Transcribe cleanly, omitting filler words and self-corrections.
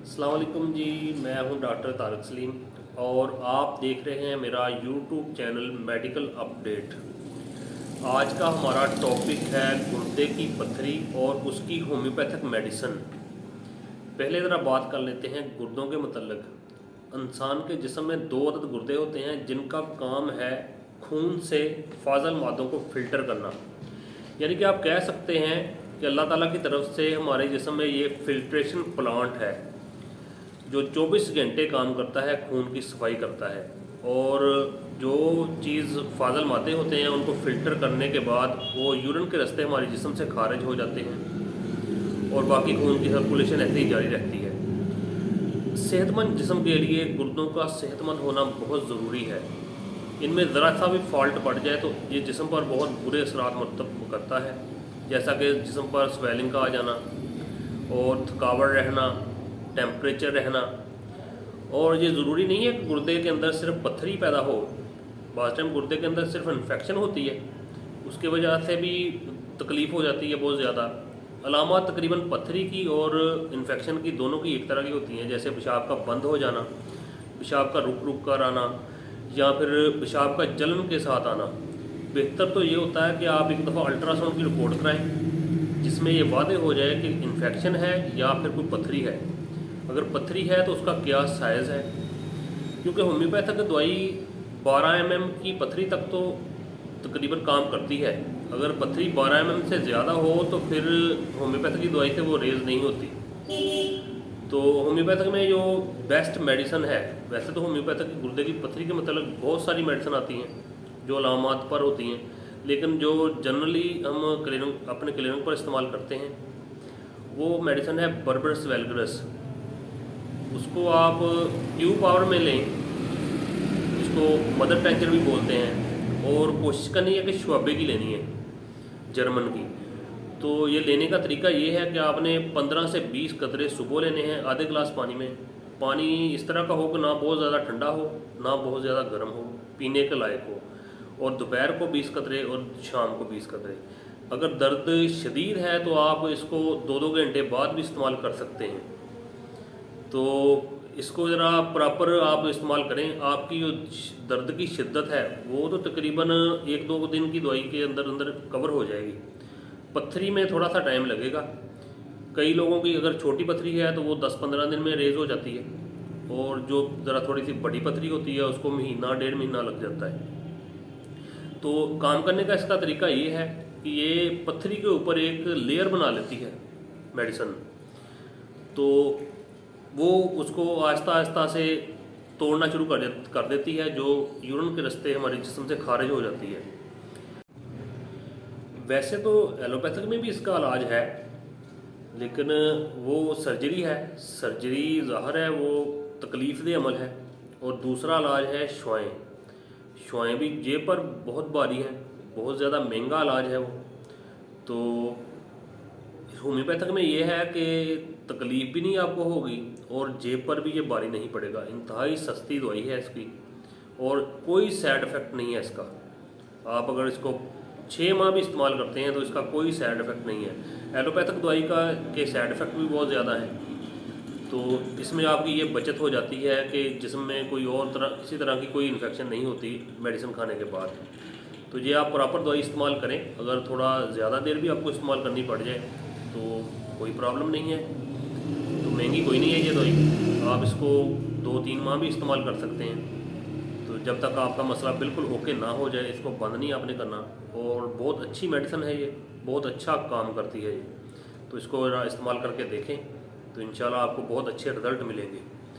अस्सलाम वालेकुम जी। मैं हूं डॉक्टर तारिक सलीम और आप देख रहे हैं मेरा यूट्यूब चैनल मेडिकल अपडेट। आज का हमारा टॉपिक है गुर्दे की पथरी और उसकी होम्योपैथिक मेडिसिन। पहले ज़रा बात कर लेते हैं गुर्दों के मतलब। इंसान के जिस्म में दो अदद गुर्दे होते हैं जिनका काम है खून से फाजल मादों को फ़िल्टर करना। यानी कि आप कह सकते हैं कि अल्लाह ताला की तरफ से हमारे जिस्म में ये फिल्ट्रेशन प्लांट है जो 24 घंटे काम करता है, खून की सफाई करता है और जो चीज़ फाजल मादे होते हैं उनको फ़िल्टर करने के बाद वो यूरिन के रास्ते हमारे जिस्म से खारिज हो जाते हैं और बाकी खून की सर्कुलेशन ऐसे ही जारी रहती है। सेहतमंद जिस्म के लिए गुर्दों का सेहतमंद होना बहुत ज़रूरी है। इनमें ज़रा सा भी फॉल्ट पड़ जाए तो ये जिस्म पर बहुत बुरे असरात मरतब करता है, जैसा कि जिस्म पर स्वेलिंग का आ जाना और थकावट रहना, टेम्परेचर रहना। और ये ज़रूरी नहीं है कि गुर्दे के अंदर सिर्फ पत्थरी पैदा हो। बाज़ टाइम गुर्दे के अंदर सिर्फ इन्फेक्शन होती है, उसके वजह से भी तकलीफ़ हो जाती है बहुत ज़्यादा। अलामत तकरीबन पत्थरी की और इन्फेक्शन की दोनों की एक तरह की होती हैं, जैसे पेशाब का बंद हो जाना, पेशाब का रुक रुक कर आना या फिर पेशाब का जलन के साथ आना। बेहतर तो ये होता है कि आप एक दफ़ा अल्ट्रासाउंड की रिपोर्ट कराएं जिसमें ये वादे हो जाए कि इन्फेक्शन है या फिर कोई पत्थरी है। अगर पत्थरी है तो उसका क्या साइज़ है, क्योंकि होम्योपैथिक दवाई 12 mm की पत्थरी तक तो तकरीबन काम करती है। अगर पत्थरी 12 mm से ज़्यादा हो तो फिर होम्योपैथिक की दवाई से वो रेज़ नहीं होती। तो होम्योपैथिक में जो बेस्ट मेडिसिन है, वैसे तो होम्योपैथिक गुर्दे की पथरी के मतलब बहुत सारी मेडिसिन आती हैं जो अलामात पर होती हैं, लेकिन जो जनरली हम क्लिनिक अपने क्लिनिक पर इस्तेमाल करते हैं वो मेडिसिन है बर्बरस वैल्गरस। उसको आप ट्यू पावर में लें, इसको मदर टैंकर भी बोलते हैं, और कोशिश करनी है कि शुआबे की लेनी है, जर्मन की। तो ये लेने का तरीका ये है कि आपने 15 से 20 कतरे सुबह लेने हैं आधे गिलास पानी में। पानी इस तरह का हो कि ना बहुत ज़्यादा ठंडा हो ना बहुत ज़्यादा गर्म हो, पीने के लायक हो। और दोपहर को 20 कतरे और शाम को 20 कतरे। अगर दर्द शदीद है तो आप इसको 2-2 घंटे बाद भी इस्तेमाल कर सकते हैं। तो इसको ज़रा प्रॉपर आप इस्तेमाल करें। आपकी जो दर्द की शिद्दत है वो तो तकरीबन 1-2 दिन की दवाई के अंदर अंदर कवर हो जाएगी। पत्थरी में थोड़ा सा टाइम लगेगा। कई लोगों की अगर छोटी पथरी है तो वो 10-15 दिन में रेज़ हो जाती है, और जो ज़रा थोड़ी सी बड़ी पथरी होती है उसको महीना 1.5 महीना लग जाता है। तो काम करने का इसका तरीका ये है कि ये पथरी के ऊपर एक लेयर बना लेती है मेडिसिन। तो वो उसको आहिस्ता आहिस्ता से तोड़ना शुरू कर देती है, जो यूरिन के रास्ते हमारे जिस्म से खारिज हो जाती है। वैसे तो एलोपैथिक में भी इसका इलाज है, लेकिन वो सर्जरी है। सर्जरी ज़ाहिर है वो तकलीफ़ दे अमल है। और दूसरा इलाज है शुआएँ। शुआएँ भी जेब पर बहुत भारी हैं, बहुत ज़्यादा महंगा इलाज है वो। तो होम्योपैथिक में ये है कि तकलीफ़ भी नहीं आपको होगी और जेब पर भी ये भारी नहीं पड़ेगा। इंतहाई सस्ती दवाई है इसकी और कोई साइड इफ़ेक्ट नहीं है इसका। आप अगर इसको 6 माह भी इस्तेमाल करते हैं तो इसका कोई साइड इफ़ेक्ट नहीं है। एलोपैथिक दवाई का के साइड इफ़ेक्ट भी बहुत ज़्यादा हैं। तो इसमें आपकी ये बचत हो जाती है कि जिस्म में कोई और किसी तरह की कोई इन्फेक्शन नहीं होती मेडिसिन खाने के बाद। तो ये आप प्रॉपर दवाई इस्तेमाल करें। अगर थोड़ा ज़्यादा देर भी आपको इस्तेमाल करनी पड़ जाए तो कोई प्रॉब्लम नहीं है। तो महंगी कोई नहीं है ये दवाई, आप इसको 2-3 माह भी इस्तेमाल कर सकते हैं। तो जब तक आपका मसला बिल्कुल ओके ना हो जाए इसको बंद नहीं आपने करना। और बहुत अच्छी मेडिसिन है ये, बहुत अच्छा काम करती है ये। तो इसको इस्तेमाल करके देखें तो इंशाल्लाह आपको बहुत अच्छे रिज़ल्ट मिलेंगे।